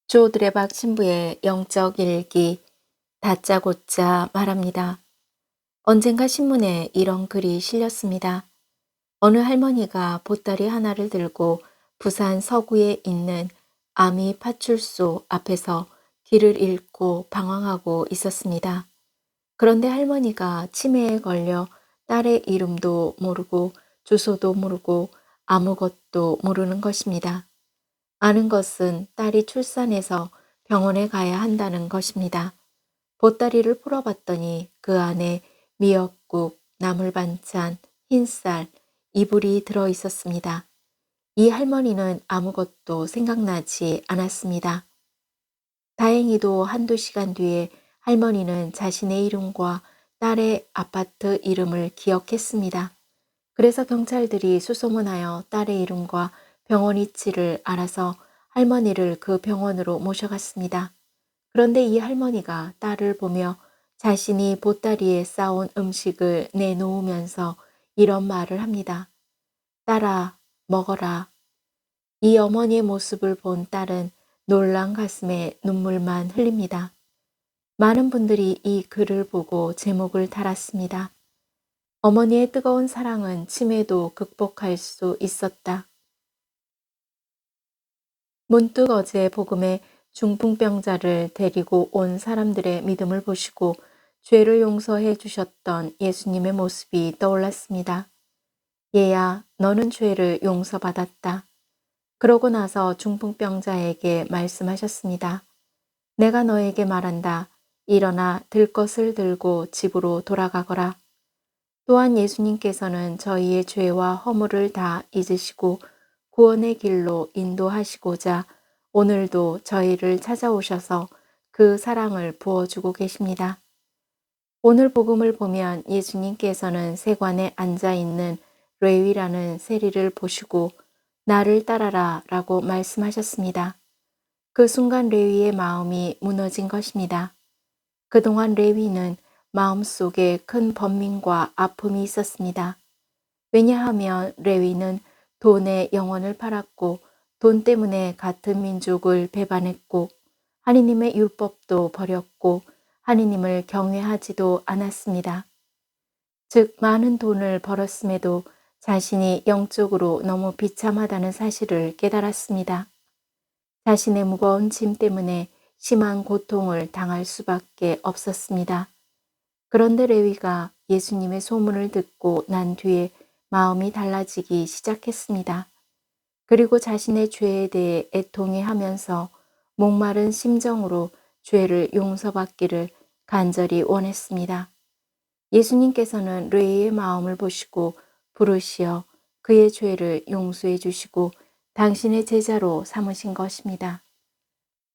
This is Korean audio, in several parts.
조 드레박 신부의 영적 일기 다짜고짜 말합니다. 언젠가 신문에 이런 글이 실렸습니다. 어느 할머니가 보따리 하나를 들고 부산 서구에 있는 아미 파출소 앞에서 길을 잃고 방황하고 있었습니다. 그런데 할머니가 치매에 걸려 딸의 이름도 모르고 주소도 모르고 아무것도 모르는 것입니다. 아는 것은 딸이 출산해서 병원에 가야 한다는 것입니다. 보따리를 풀어봤더니 그 안에 미역국, 나물 반찬, 흰쌀, 이불이 들어 있었습니다. 이 할머니는 아무것도 생각나지 않았습니다. 다행히도 한두 시간 뒤에 할머니는 자신의 이름과 딸의 아파트 이름을 기억했습니다. 그래서 경찰들이 수소문하여 딸의 이름과 병원 위치를 알아서 할머니를 그 병원으로 모셔갔습니다. 그런데 이 할머니가 딸을 보며 자신이 보따리에 싸온 음식을 내놓으면서 이런 말을 합니다. 딸아, 먹어라. 이 어머니의 모습을 본 딸은 놀란 가슴에 눈물만 흘립니다. 많은 분들이 이 글을 보고 제목을 달았습니다. 어머니의 뜨거운 사랑은 치매도 극복할 수 있었다. 문득 어제 복음에 중풍병자를 데리고 온 사람들의 믿음을 보시고 죄를 용서해 주셨던 예수님의 모습이 떠올랐습니다. 얘야, 너는 죄를 용서받았다. 그러고 나서 중풍병자에게 말씀하셨습니다. 내가 너에게 말한다. 일어나 들 것을 들고 집으로 돌아가거라. 또한 예수님께서는 저희의 죄와 허물을 다 잊으시고 구원의 길로 인도하시고자 오늘도 저희를 찾아오셔서 그 사랑을 부어주고 계십니다. 오늘 복음을 보면 예수님께서는 세관에 앉아있는 레위라는 세리를 보시고 나를 따라라 라고 말씀하셨습니다. 그 순간 레위의 마음이 무너진 것입니다. 그동안 레위는 마음속에 큰 번민과 아픔이 있었습니다. 왜냐하면 레위는 돈에 영혼을 팔았고 돈 때문에 같은 민족을 배반했고 하느님의 율법도 버렸고 하느님을 경외하지도 않았습니다. 즉 많은 돈을 벌었음에도 자신이 영적으로 너무 비참하다는 사실을 깨달았습니다. 자신의 무거운 짐 때문에 심한 고통을 당할 수밖에 없었습니다. 그런데 레위가 예수님의 소문을 듣고 난 뒤에 마음이 달라지기 시작했습니다. 그리고 자신의 죄에 대해 애통해하면서 목마른 심정으로 죄를 용서받기를 간절히 원했습니다. 예수님께서는 레위의 마음을 보시고 부르시어 그의 죄를 용서해 주시고 당신의 제자로 삼으신 것입니다.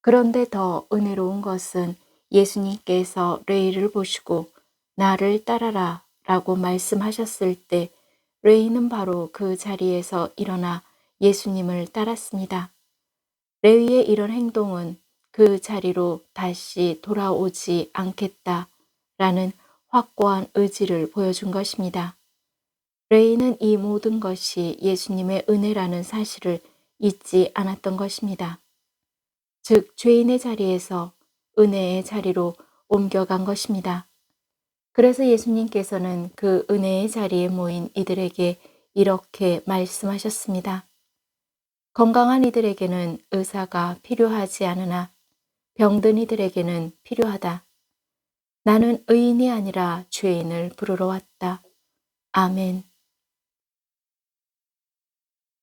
그런데 더 은혜로운 것은 예수님께서 레위를 보시고 나를 따라라 라고 말씀하셨을 때 레위는 바로 그 자리에서 일어나 예수님을 따랐습니다. 레위의 이런 행동은 그 자리로 다시 돌아오지 않겠다라는 확고한 의지를 보여준 것입니다. 레위는 이 모든 것이 예수님의 은혜라는 사실을 잊지 않았던 것입니다. 즉 죄인의 자리에서 은혜의 자리로 옮겨간 것입니다. 그래서 예수님께서는 그 은혜의 자리에 모인 이들에게 이렇게 말씀하셨습니다. 건강한 이들에게는 의사가 필요하지 않으나 병든 이들에게는 필요하다. 나는 의인이 아니라 죄인을 부르러 왔다. 아멘.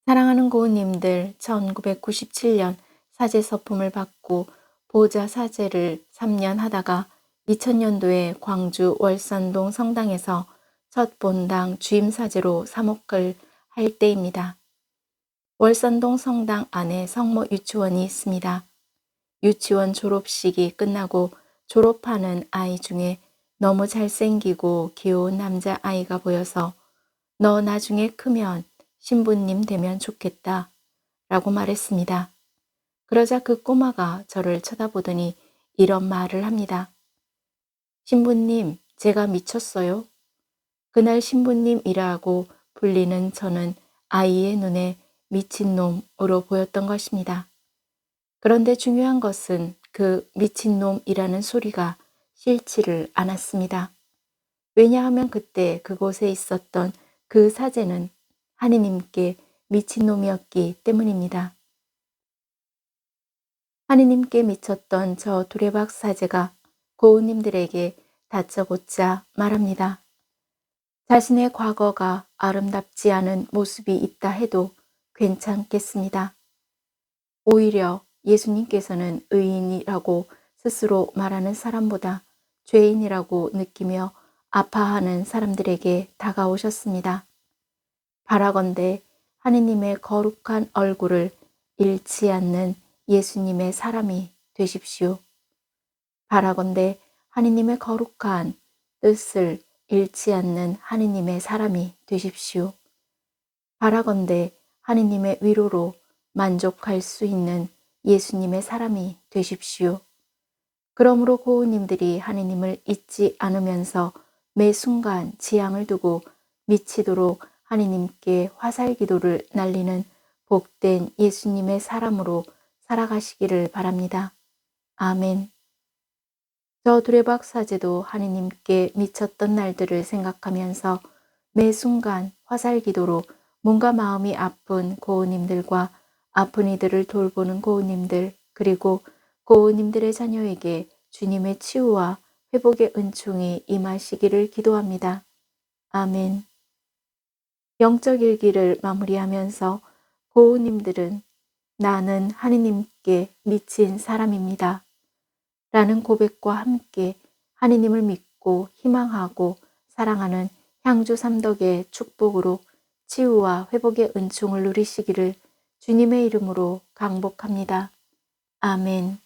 사랑하는 고은님들, 1997년 사제 서품을 받고 보좌 사제를 3년 하다가 2000년도에 광주 월산동 성당에서 첫 본당 주임 사제로 사목을 할 때입니다. 월산동 성당 안에 성모 유치원이 있습니다. 유치원 졸업식이 끝나고 졸업하는 아이 중에 너무 잘생기고 귀여운 남자 아이가 보여서 너 나중에 크면 신부님 되면 좋겠다 라고 말했습니다. 그러자 그 꼬마가 저를 쳐다보더니 이런 말을 합니다. 신부님, 제가 미쳤어요? 그날 신부님이라고 불리는 저는 아이의 눈에 미친놈으로 보였던 것입니다. 그런데 중요한 것은 그 미친놈이라는 소리가 싫지를 않았습니다. 왜냐하면 그때 그곳에 있었던 그 사제는 하느님께 미친놈이었기 때문입니다. 하느님께 미쳤던 저 두레박 사제가 고우님들에게 다짜고짜 말합니다. 자신의 과거가 아름답지 않은 모습이 있다 해도 괜찮겠습니다. 오히려 예수님께서는 의인이라고 스스로 말하는 사람보다 죄인이라고 느끼며 아파하는 사람들에게 다가오셨습니다. 바라건대 하느님의 거룩한 얼굴을 잃지 않는 예수님의 사람이 되십시오. 바라건대 하느님의 거룩한 뜻을 잃지 않는 하느님의 사람이 되십시오. 바라건대 하느님의 위로로 만족할 수 있는 예수님의 사람이 되십시오. 그러므로 고우님들이 하느님을 잊지 않으면서 매 순간 지향을 두고 미치도록 하느님께 화살 기도를 날리는 복된 예수님의 사람으로 살아가시기를 바랍니다. 아멘. 저 두레박 사제도 하느님께 미쳤던 날들을 생각하면서 매 순간 화살 기도로 몸과 마음이 아픈 고우님들과 아픈 이들을 돌보는 고우님들, 그리고 고우님들의 자녀에게 주님의 치유와 회복의 은총이 임하시기를 기도합니다. 아멘. 영적 일기를 마무리하면서 고우님들은 나는 하느님께 미친 사람입니다. 라는 고백과 함께 하느님을 믿고 희망하고 사랑하는 향주 삼덕의 축복으로 치유와 회복의 은총을 누리시기를 주님의 이름으로 강복합니다. 아멘.